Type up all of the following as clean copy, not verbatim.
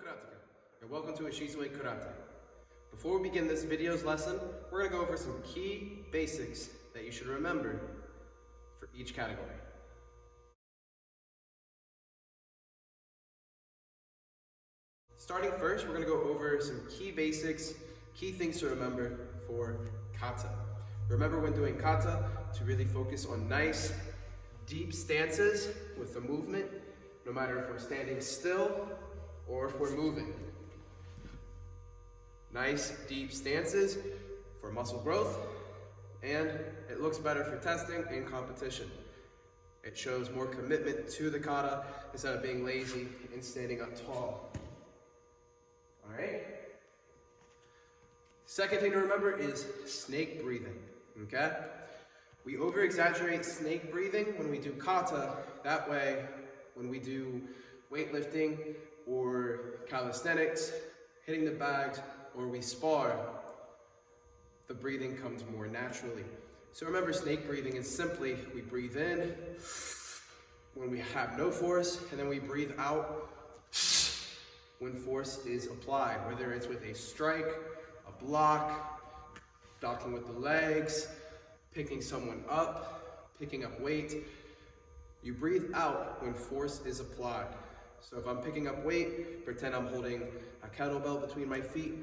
karateka, and welcome to Ishizue Karate. Before we begin this video's lesson, we're going to go over some key basics that you should remember for each category. Starting first, we're going to go over some key basics, key things to remember for kata. Remember when doing kata to really focus on nice, deep stances with the movement, no matter if we're standing still or if we're moving. Nice, deep stances for muscle growth, and it looks better for testing and competition. It shows more commitment to the kata instead of being lazy and standing up tall. All right? Second thing to remember is snake breathing, okay? We over-exaggerate snake breathing when we do kata. That way, when we do weightlifting or calisthenics, hitting the bags, or we spar, the breathing comes more naturally. So remember, snake breathing is simply, we breathe in when we have no force, and then we breathe out when force is applied, whether it's with a strike, a block, docking with the legs, picking someone up, picking up weight. You breathe out when force is applied. So if I'm picking up weight, pretend I'm holding a kettlebell between my feet.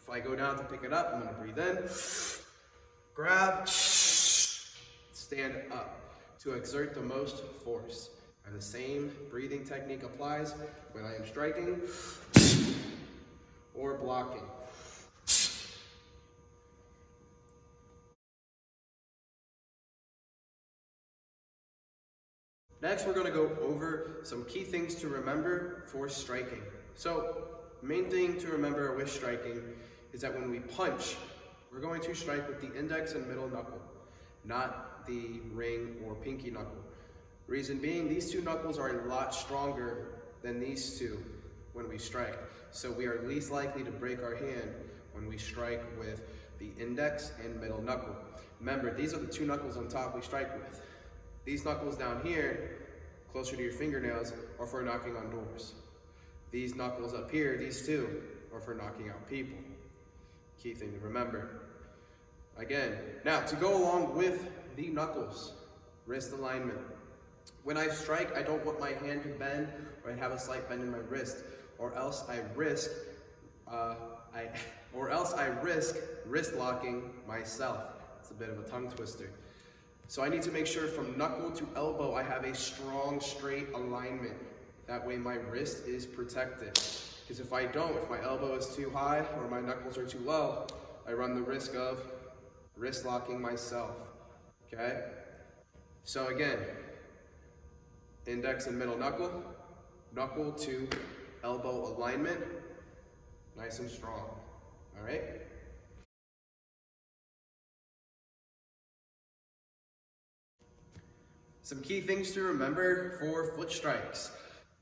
If I go down to pick it up, I'm gonna breathe in, grab, stand up to exert the most force. And the same breathing technique applies when I am striking or blocking. Next, we're going to go over some key things to remember for striking. So, main thing to remember with striking is that when we punch, we're going to strike with the index and middle knuckle, not the ring or pinky knuckle. Reason being, these two knuckles are a lot stronger than these two when we strike. So we are least likely to break our hand when we strike with the index and middle knuckle. Remember, these are the two knuckles on top we strike with. These knuckles down here, closer to your fingernails, are for knocking on doors. These knuckles up here, these two, are for knocking out people. Key thing to remember. Again, now to go along with the knuckles, wrist alignment. When I strike, I don't want my hand to bend or I have a slight bend in my wrist, or else I risk wrist locking myself. It's a bit of a tongue twister. So I need to make sure from knuckle to elbow I have a strong, straight alignment. That way my wrist is protected. Because if I don't, if my elbow is too high or my knuckles are too low, I run the risk of wrist locking myself, okay? So again, index and middle knuckle, knuckle to elbow alignment, nice and strong, all right? Some key things to remember for foot strikes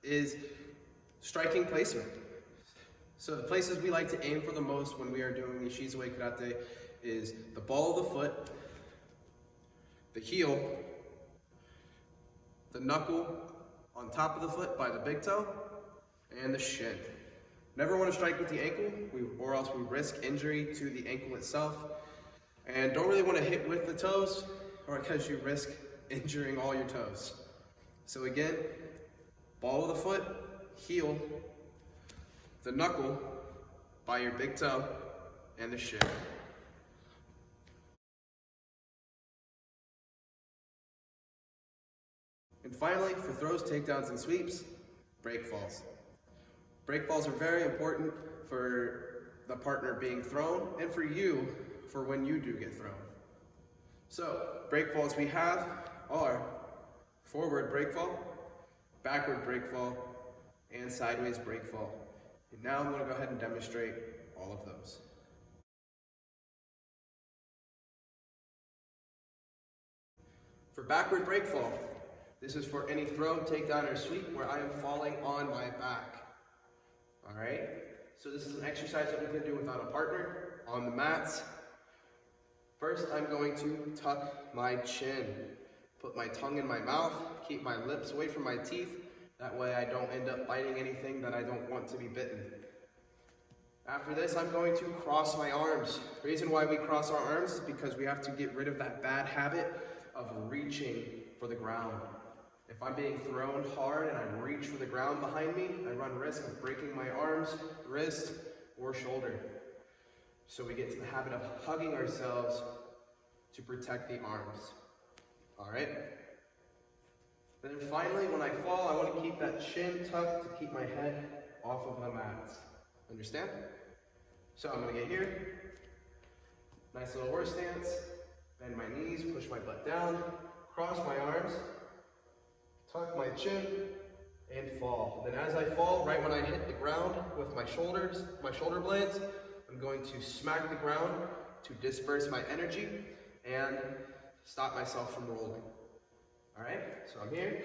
is striking placement. So the places we like to aim for the most when we are doing Ishizue Karate is the ball of the foot, the heel, the knuckle on top of the foot by the big toe, and the shin. Never want to strike with the ankle, or else we risk injury to the ankle itself. And don't really want to hit with the toes, or because you risk injuring all your toes. So again, ball of the foot, heel, the knuckle by your big toe, and the shin. And finally, for throws, takedowns, and sweeps, break falls. Break falls are very important for the partner being thrown and for you for when you do get thrown. So, break falls we have are forward break fall, backward break fall, and sideways break fall. And now I'm going to go ahead and demonstrate all of those. For backward break fall, this is for any throw, takedown, or sweep where I am falling on my back. All right? So this is an exercise that we can do without a partner on the mats. First, I'm going to tuck my chin. Put my tongue in my mouth, keep my lips away from my teeth, That way I don't end up biting anything that I don't want to be bitten. After this, I'm going to cross my arms. The reason why we cross our arms is because we have to get rid of that bad habit of reaching for the ground. If I'm being thrown hard and I reach for the ground behind me, I run risk of breaking my arms, wrist, or shoulder. So we get to the habit of hugging ourselves to protect the arms. All right? Then finally, when I fall, I want to keep that chin tucked to keep my head off of the mat. Understand? So I'm going to get here. Nice little horse stance. Bend my knees, push my butt down, cross my arms, tuck my chin, and fall. Then as I fall, right when I hit the ground with my shoulders, my shoulder blades, I'm going to smack the ground to disperse my energy and stop myself from rolling. All right, so I'm here.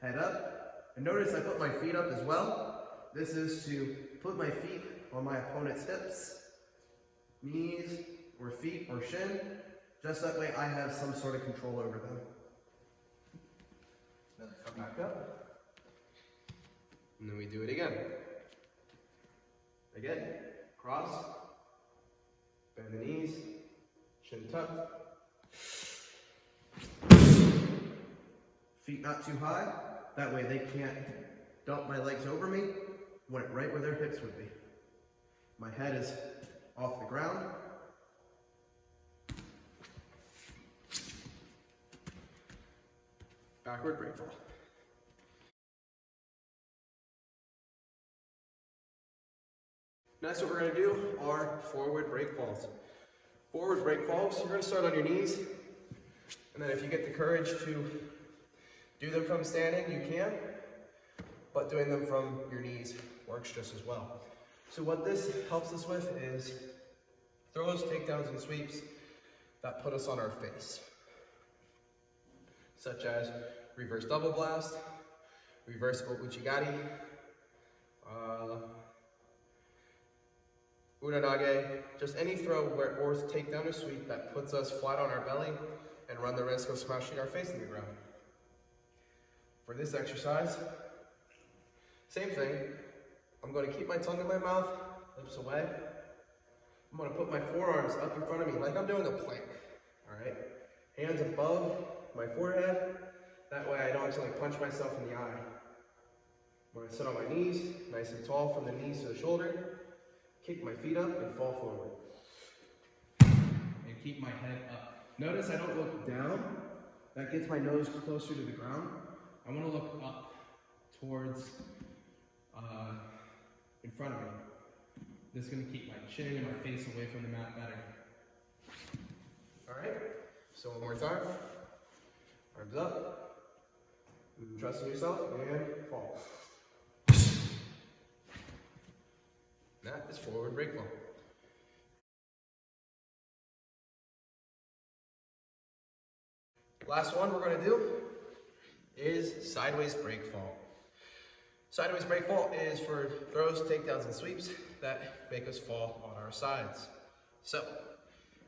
Head up. And notice I put my feet up as well. This is to put my feet on my opponent's hips, knees, or feet, or shin. Just that way I have some sort of control over them. Then come back up. And then we do it again. Again, cross, bend the knees, chin tucked. Feet not too high, that way they can't dump my legs over me, want it right where their hips would be. My head is off the ground. Backward break fall. Next, what we're going to do are forward break falls. Forward break falls, you're going to start on your knees, and then if you get the courage to do them from standing, you can, but doing them from your knees works just as well. So what this helps us with is throws, takedowns, and sweeps that put us on our face, such as reverse double blast, reversible uchigari, unanage, just any throw or takedown or sweep that puts us flat on our belly and run the risk of smashing our face in the ground. For this exercise, same thing. I'm going to keep my tongue in my mouth, lips away. I'm going to put my forearms up in front of me like I'm doing a plank. All right? Hands above my forehead. That way I don't accidentally punch myself in the eye. I'm going to sit on my knees, nice and tall from the knees to the shoulder. Kick my feet up and fall forward. And keep my head up. Notice I don't look down. That gets my nose closer to the ground. I want to look up towards in front of me. This is going to keep my chin and my face away from the mat better. All right, so one more time. Arms up. Trust in yourself and fall. That is forward break fall. Last one we're going to do is sideways break fall. Sideways break fall is for throws, takedowns, and sweeps that make us fall on our sides. So,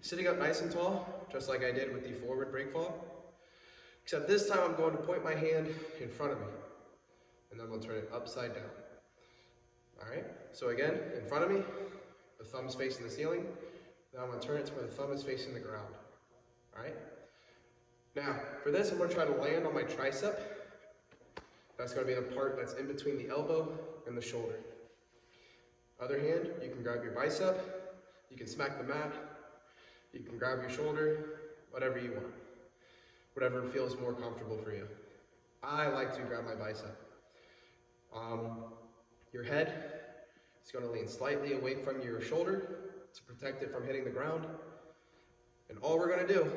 sitting up nice and tall, just like I did with the forward break fall, except this time I'm going to point my hand in front of me, and then we'll turn it upside down. All right, so again, in front of me, the thumb's facing the ceiling. Now I'm going to turn it to where the thumb is facing the ground. All right? Now, for this, I'm going to try to land on my tricep. That's going to be the part that's in between the elbow and the shoulder. Other hand, you can grab your bicep, you can smack the mat, you can grab your shoulder, whatever you want. Whatever feels more comfortable for you. I like to grab my bicep. Your head is going to lean slightly away from your shoulder to protect it from hitting the ground. And all we're going to do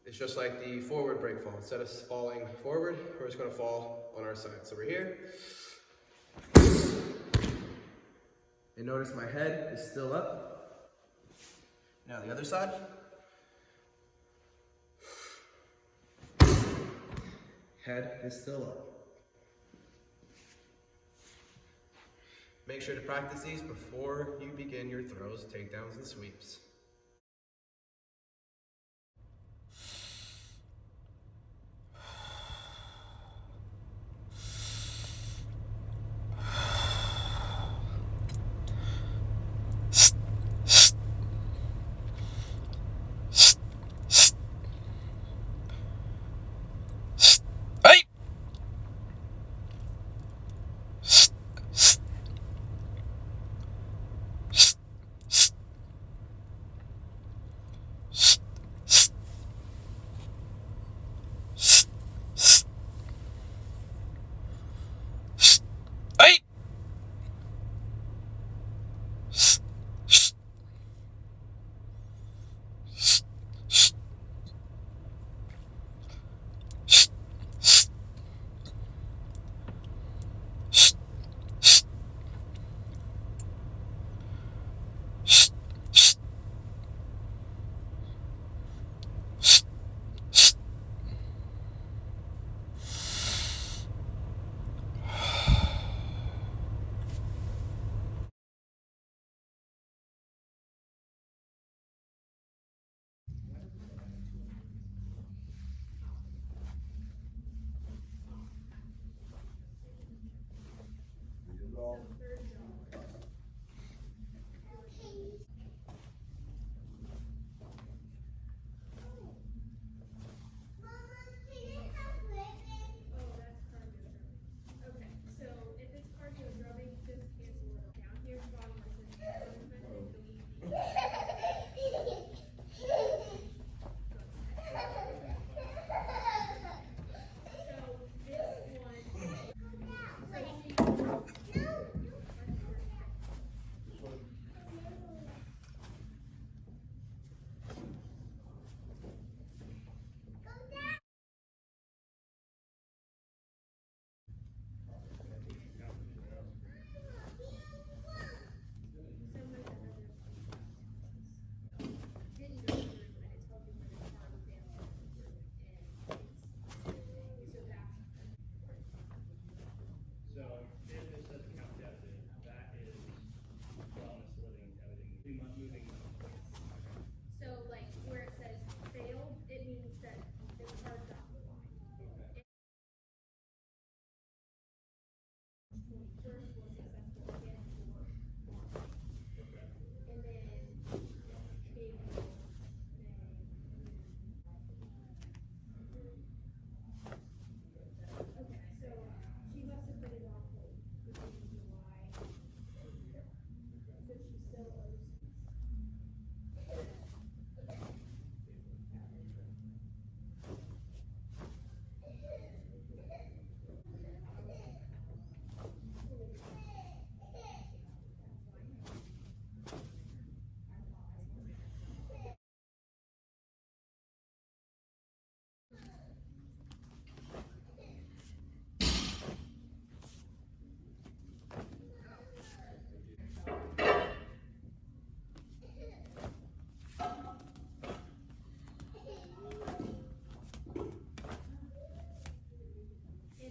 is just like the forward break fall. Instead of falling forward, we're just going to fall on our side. So we're here. And notice my head is still up. Now the other side. Head is still up. Make sure to practice these before you begin your throws, takedowns, and sweeps.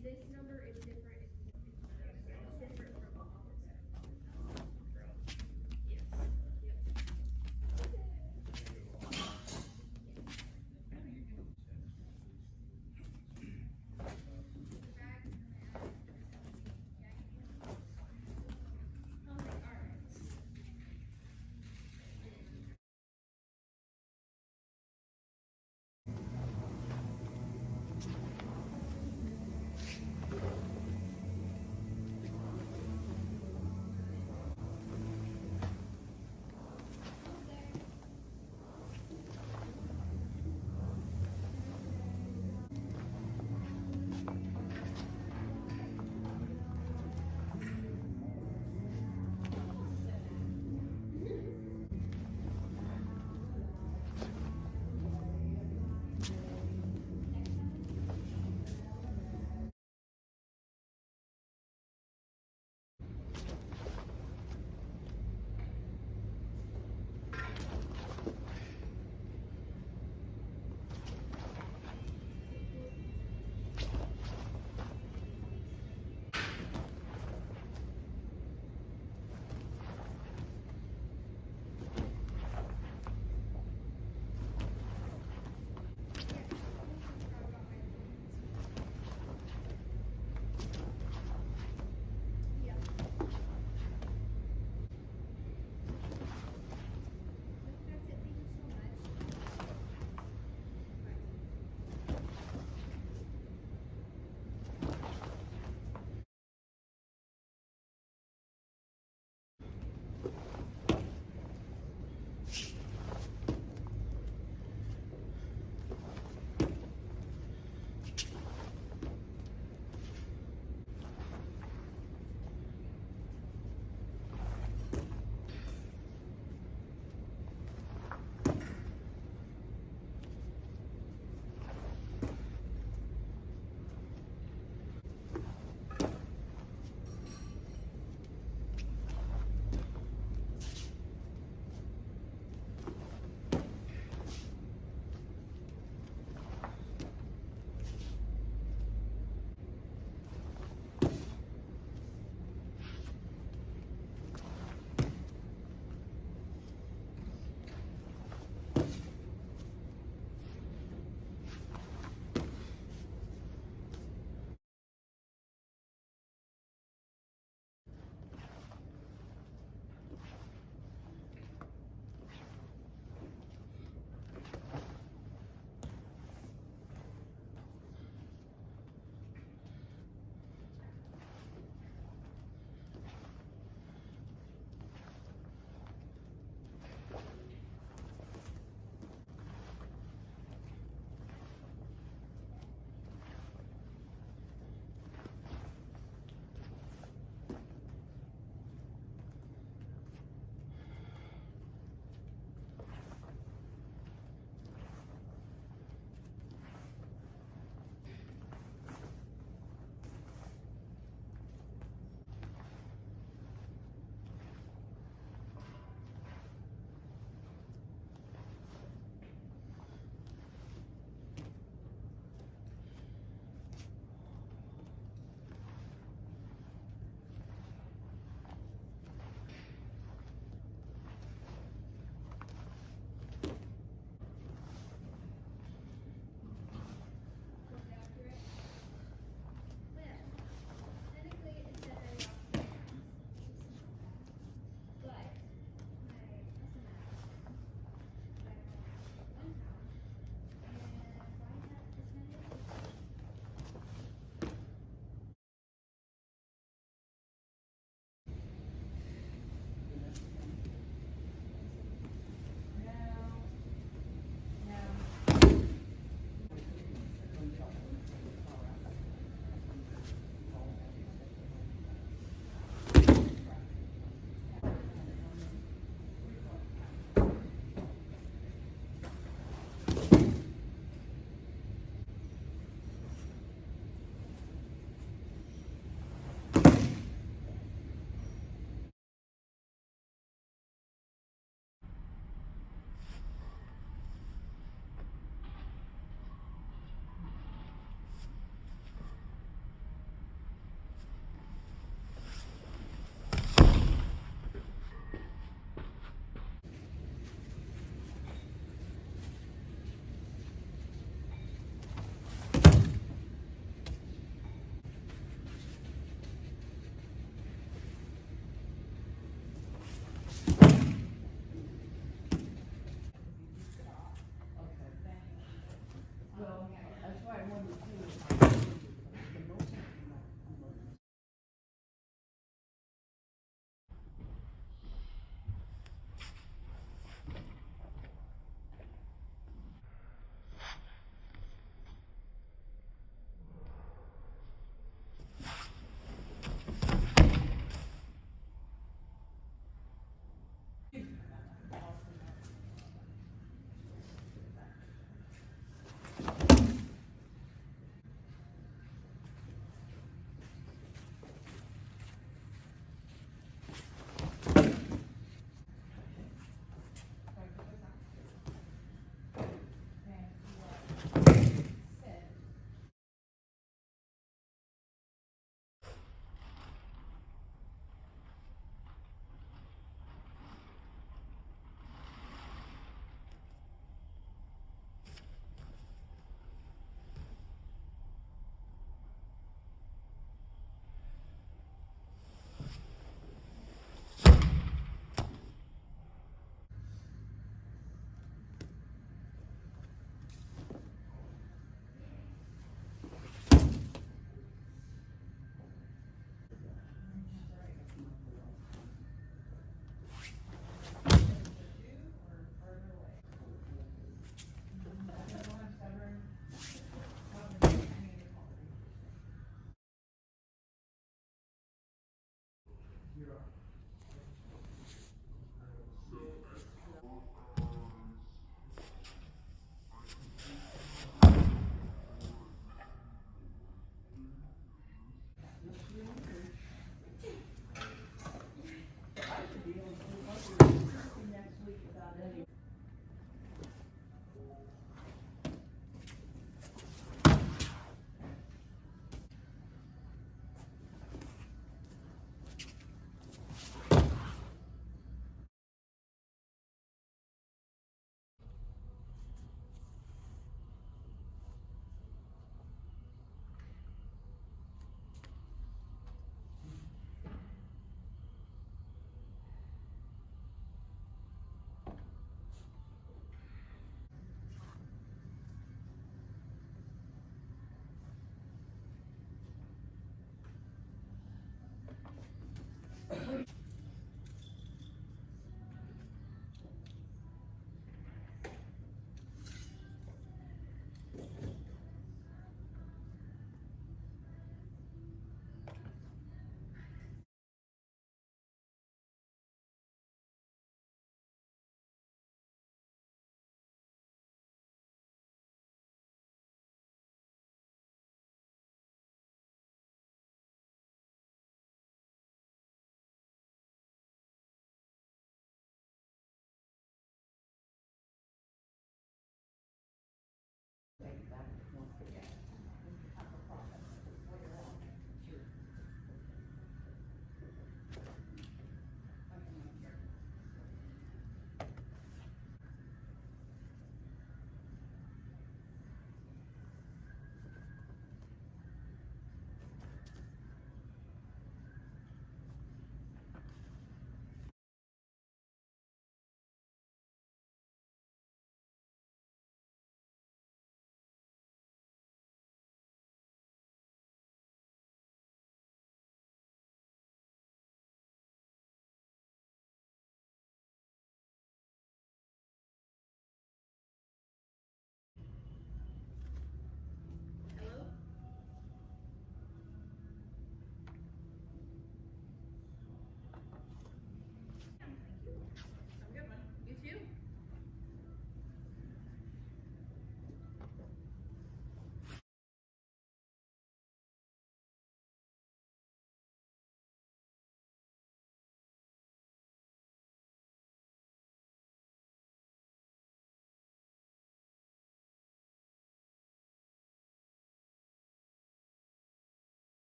And this number is different. It's different from the opposite. Yes. Yep. Okay, all right.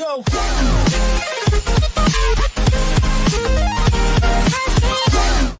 go.